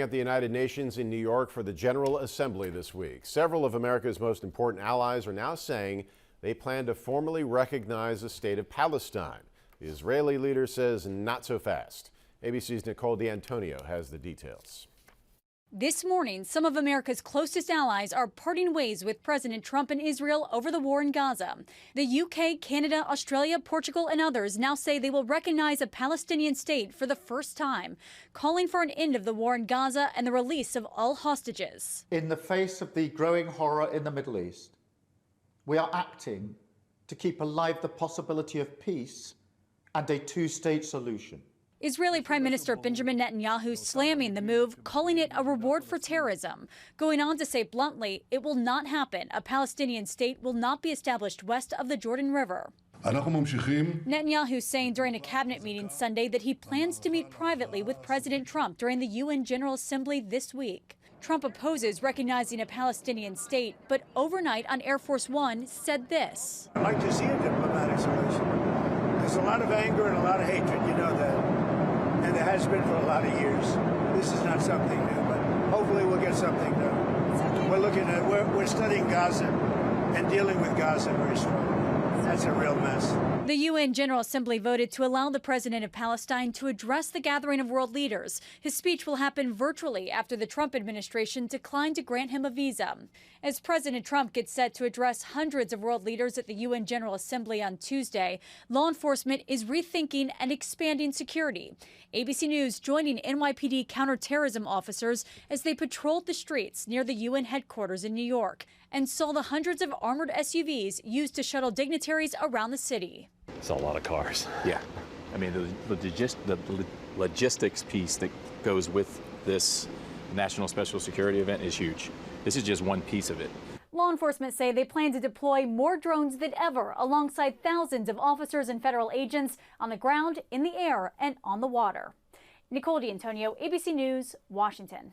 At the United Nations in New York for the General Assembly this week. Several of America's most important allies are now saying they plan to formally recognize the state of Palestine. The Israeli leader says not so fast. ABC's Nicole D'Antonio has the details. This morning, some of America's closest allies are parting ways with President Trump and Israel over the war in Gaza. The UK, Canada, Australia, Portugal, and others now say they will recognize a Palestinian state for the first time, calling for an end of the war in Gaza and the release of all hostages. In the face of the growing horror in the Middle East, we are acting to keep alive the possibility of peace and a two-state solution. Israeli Prime Minister Benjamin Netanyahu slamming the move, calling it a reward for terrorism, going on to say bluntly, it will not happen. A Palestinian state will not be established west of the Jordan River. Netanyahu saying during a cabinet meeting Sunday that he plans to meet privately with President Trump during the UN General Assembly this week. Trump opposes recognizing a Palestinian state, but overnight on Air Force One said this. I'd like to see a diplomatic solution. There's a lot of anger and a lot of hatred, you know that. And there has been for a lot of years. This is not something new, but hopefully we'll get something new. We're studying Gaza and dealing with Gaza very strongly. That's a real mess. The UN General Assembly voted to allow the president of Palestine to address the gathering of world leaders. His speech will happen virtually after the Trump administration declined to grant him a visa. As President Trump gets set to address hundreds of world leaders at the UN General Assembly on Tuesday, law enforcement is rethinking and expanding security. ABC News joining NYPD counterterrorism officers as they patrolled the streets near the UN headquarters in New York and saw the hundreds of armored SUVs used to shuttle dignitaries around the city. It's a lot of cars. Yeah. I mean, the logistics piece that goes with this national special security event is huge. This is just one piece of it. Law enforcement say they plan to deploy more drones than ever, alongside thousands of officers and federal agents on the ground, in the air, and on the water. Nicole D'Antonio, ABC News, Washington.